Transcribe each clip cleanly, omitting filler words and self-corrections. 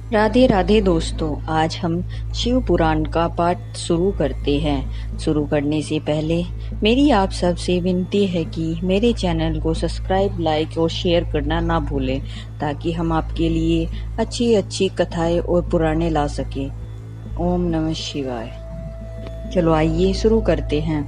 राधे राधे दोस्तों, आज हम शिव पुराण का पाठ शुरू करते हैं। शुरू करने से पहले मेरी आप सबसे विनती है कि मेरे चैनल को सब्सक्राइब, लाइक और शेयर करना ना भूलें, ताकि हम आपके लिए अच्छी अच्छी कथाएं और पुराणे ला सकें। ओम नमः शिवाय। चलो आइए शुरू करते हैं।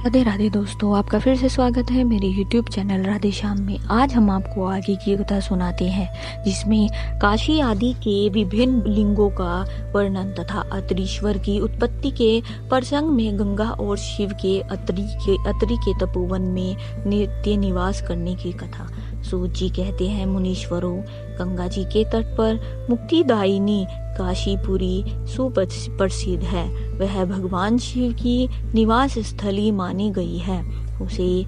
राधे राधे दोस्तों, आपका फिर से स्वागत है मेरे YouTube चैनल राधे श्याम में। आज हम आपको आगे की कथा सुनाते हैं, जिसमें काशी आदि के विभिन्न लिंगों का वर्णन तथा अत्रीश्वर की उत्पत्ति के प्रसंग में गंगा और शिव के अत्रि के तपोवन में नित्य निवास करने की कथा। सूत जी कहते हैं, मुनीश्वरों, गंगा जी के तट पर मुक्तिदायिनी काशीपुरी सुप्रसिद्ध है। वह भगवान शिव की निवास स्थली मानी गई है। उसे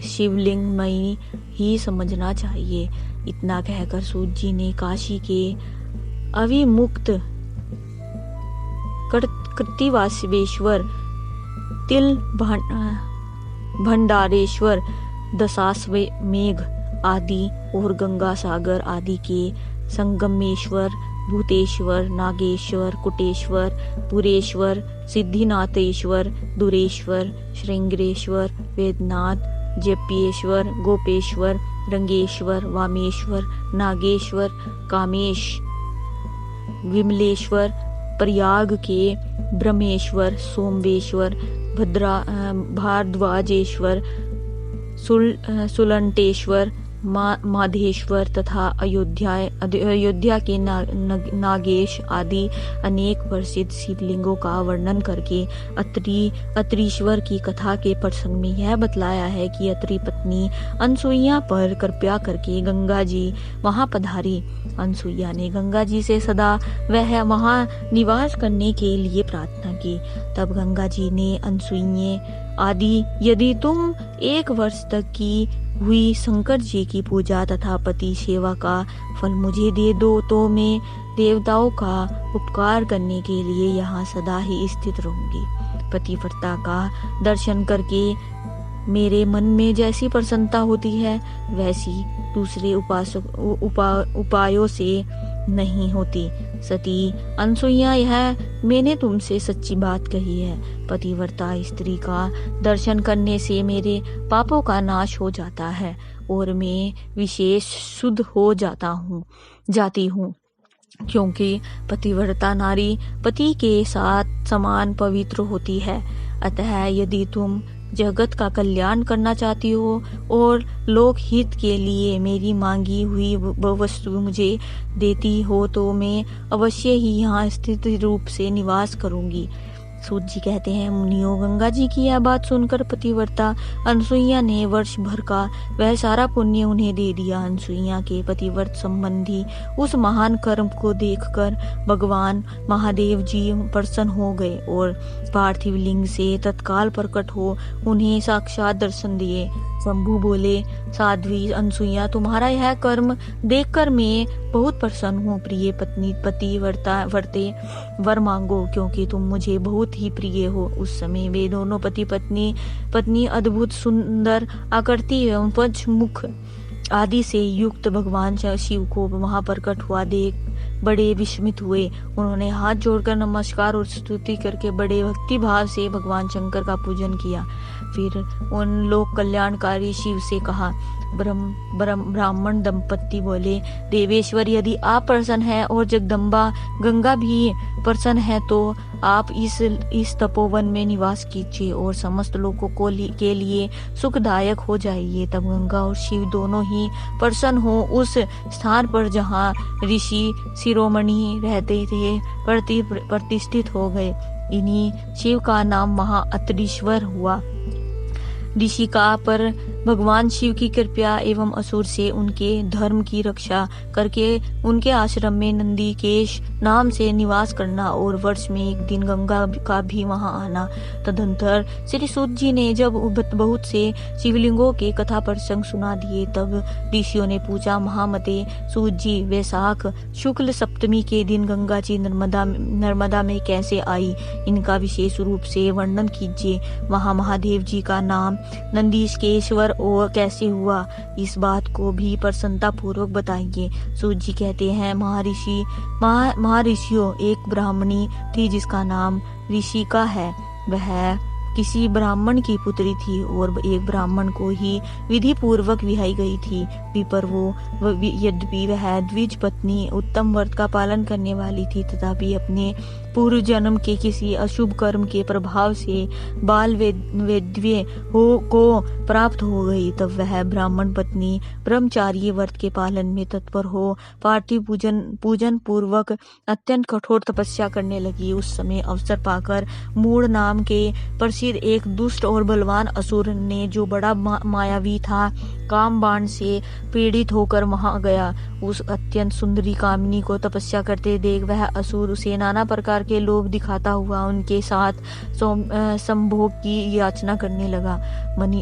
शिवलिंगमयी ही समझना चाहिए। इतना कहकर सूत जी ने काशी के अविमुक्त कृत्तिवासेश्वर, तिल भंडारेश्वर, दशाश्वमेघ आदि और गंगा सागर आदि के संगमेश्वर, भूतेश्वर, नागेश्वर, कुटेश्वर, पुरेश्वर, सिद्धिनाथेश्वर, दुरेश्वर, श्रृंगेश्वर, वेदनाथ, जप्येश्वर, गोपेश्वर, रंगेश्वर, वामेश्वर, नागेश्वर, कामेश, विमलेश्वर, प्रयाग के ब्रह्मेश्वर, सोमेश्वर, भारद्वाजेश्वर, सुलंटेश्वर, माधेश्वर तथा अयोध्या के नागेश आदि अनेक प्रसिद्ध शिवलिंगों का वर्णन करके अत्रीश्वर की कथा के प्रसंग में यह बतलाया है कि अत्रि पत्नी अनसुईया पर कृपया करके गंगा जी वहां पधारी। अनसुईया ने गंगा जी से सदा वह वहां निवास करने के लिए प्रार्थना की। तब गंगा जी ने अनसुईये आदि, यदि तुम 1 वर्ष तक की हुई शंकर जी की पूजा तथा पति सेवा का फल मुझे दे दो, तो मैं देवताओं का उपकार करने के लिए यहाँ सदा ही स्थित रहूंगी। पतिव्रता का दर्शन करके मेरे मन में जैसी प्रसन्नता होती है, वैसी दूसरे उपायों से नहीं होती। सती अनसुईया, यह मैंने तुमसे सच्ची बात कही है। पतिव्रता स्त्री का दर्शन करने से मेरे पापों का नाश हो जाता है और मैं विशेष शुद्ध हो जाती हूँ, क्योंकि पतिव्रता नारी पति के साथ समान पवित्र होती है। अतः यदि तुम जगत का कल्याण करना चाहती हो और लोक हित के लिए मेरी मांगी हुई वस्तु मुझे देती हो, तो मैं अवश्य ही यहाँ स्थित रूप से निवास करूंगी। सूत जी कहते हैं, मुनियों, गंगा जी की यह बात सुनकर पतिव्रता अनसुईया ने वर्ष भर का वह सारा पुण्य उन्हें दे दिया। अनसुईया के पतिव्रत संबंधी उस महान कर्म को देखकर भगवान महादेव जी प्रसन्न हो गए और पार्थिव लिंग से तत्काल प्रकट हो उन्हें साक्षात दर्शन दिए। शंभु बोले, साध्वी अनसुईया, तुम्हारा यह कर्म देखकर मैं बहुत प्रसन्न हूँ। प्रिय पत्नी, पतिव्रते वर मांगो, क्योंकि तुम मुझे बहुत ही प्रिय हो। उस समय वे दोनों पति पत्नी अद्भुत सुंदर आकृति एवं पंचमुख आदि से युक्त भगवान शिव को वहां प्रकट हुआ देख बड़े विस्मित हुए। उन्होंने हाथ जोड़कर नमस्कार और स्तुति करके बड़े भक्ति भाव से भगवान शंकर का पूजन किया। फिर उन लोक कल्याणकारी शिव से कहा। ब्राह्मण दंपत्ति बोले, देवेश्वर, यदि आप प्रसन्न हैं और जगदम्बा गंगा भी प्रसन्न है, तो आप इस तपोवन में निवास कीजिए और समस्त लोगों के लिए सुखदायक हो जाइए। तब गंगा और शिव दोनों ही प्रसन्न हो उस स्थान पर जहाँ ऋषि शिरोमणि रहते थे प्रतिष्ठित हो गए। इन्हीं शिव का नाम महा अत्रीश्वर हुआ। ऋषि का पर भगवान शिव की कृपा एवं असुर से उनके धर्म की रक्षा करके उनके आश्रम में नंदीकेश नाम से निवास करना और वर्ष में 1 दिन गंगा का भी वहां आना। तदंतर श्री सूत जी ने जब बहुत से शिवलिंगों के कथा प्रसंग सुना दिए, तब ऋषियों ने पूछा, महामते सूत जी, वैशाख शुक्ल सप्तमी के दिन गंगा जी नर्मदा में कैसे आई? इनका विशेष रूप से वर्णन कीजिए। वहां महादेव जी का नाम नंदीकेश्वर और कैसे हुआ, इस बात को भी प्रसन्नता पूर्वक बताइए। सूत जी कहते हैं, महर्षियों, एक ब्राह्मणी थी जिसका नाम ऋषिका है। वह किसी ब्राह्मण की पुत्री थी और एक ब्राह्मण को ही विधि पूर्वक विहाई गई थी। पर यद्यपि वह द्विज पत्नी उत्तम व्रत का पालन करने वाली थी, तथापि अपने पूर्व जन्म के किसी अशुभ कर्म के प्रभाव से बाल वैधव्य को प्राप्त हो गई। तब वह ब्राह्मण पत्नी ब्रह्मचार्य व्रत के पालन में तत्पर हो पार्थिव पूजन पूर्वक अत्यंत कठोर तपस्या करने लगी। उस समय अवसर पाकर मूढ़ नाम के प्रसिद्ध एक दुष्ट और बलवान असुर ने, जो बड़ा मायावी था, काम बाण से पीड़ित होकर वहां गया। उस अत्यंत सुंदरी कामिनी को तपस्या करते देख वह असुर उसे नाना प्रकार के लोभ दिखाता हुआ उनके साथ संभोग की याचना करने लगा।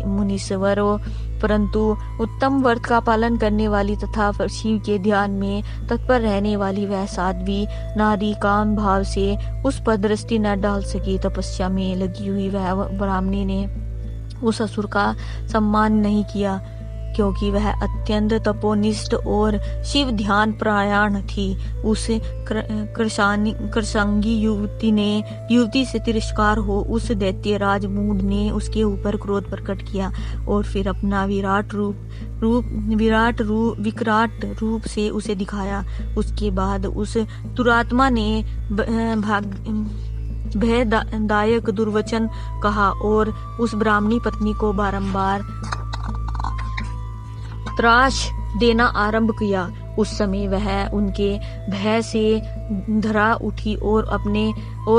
मुनीश्वरों, परंतु उत्तम व्रत का पालन करने वाली तथा शिव के ध्यान में तत्पर रहने वाली वह साध्वी नारी काम भाव से उस पर दृष्टि न डाल सकी। तपस्या में लगी हुई वह ब्राह्मणी ने उस असुर का सम्मान नहीं किया, क्योंकि वह अत्यंत तपोनिष्ठ और शिव ध्यान परायण थी। उस कृशांगी युवती से तिरस्कार हो उस दैत्यराज मूढ़ ने उसके ऊपर क्रोध प्रकट किया और फिर अपना विकराट रूप से उसे दिखाया। उसके बाद उस दुरात्मा ने भयदायक दुर्वचन कहा और उस ब्राह्मणी पत्नी को बारंबार त्रास देना आरंभ किया। उस समय वह उनके भय से धरा उठी और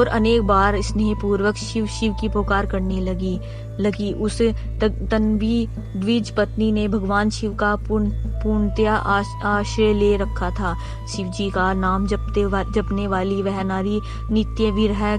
अनेक बार स्नेह पूर्वक शिव शिव की पुकार करने लगी। उस तन्वी द्विज पत्नी ने भगवान शिव का पूर्णतया आश्रय ले रखा था। शिव जी का नाम जपने वाली वह नारी नित्य विरह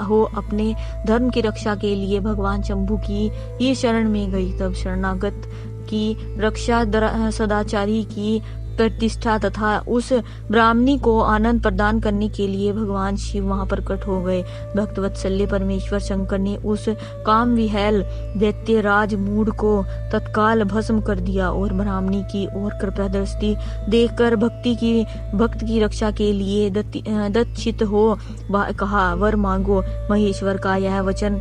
हो अपने धर्म की रक्षा के लिए भगवान शंभु की ही शरण में गई। तब शरणागत की रक्षा सदाचारी की प्रतिष्ठा तथा उस ब्राह्मणी को आनंद प्रदान करने के लिए भगवान शिव वहां प्रकट हो गए। भक्त वत्सल्य परमेश्वर शंकर ने उस काम विहल दैत्यराज मूढ़ को तत्काल भस्म कर दिया और ब्राह्मणी की ओर कृपा दृष्टि देखकर भक्त की रक्षा के लिए दत्तचित हो कहा, वर मांगो। महेश्वर का यह वचन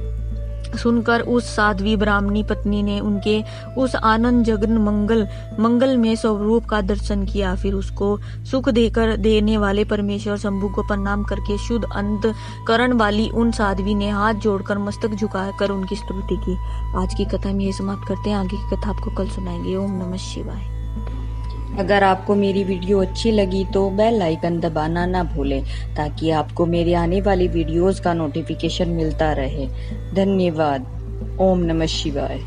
सुनकर उस साध्वी ब्राह्मणी पत्नी ने उनके उस आनंद जगन मंगल में स्वरूप का दर्शन किया। फिर उसको सुख देने वाले परमेश्वर शंभु को प्रणाम करके शुद्ध अंतकरण वाली उन साध्वी ने हाथ जोड़कर मस्तक झुकाकर उनकी स्तुति की। आज की कथा में यही समाप्त करते हैं। आगे की कथा आपको कल सुनाएंगे। ओम नमः शिवाय। अगर आपको मेरी वीडियो अच्छी लगी तो बेल आइकन दबाना ना भूलें, ताकि आपको मेरे आने वाली वीडियोस का नोटिफिकेशन मिलता रहे। धन्यवाद। ओम नमः शिवाय।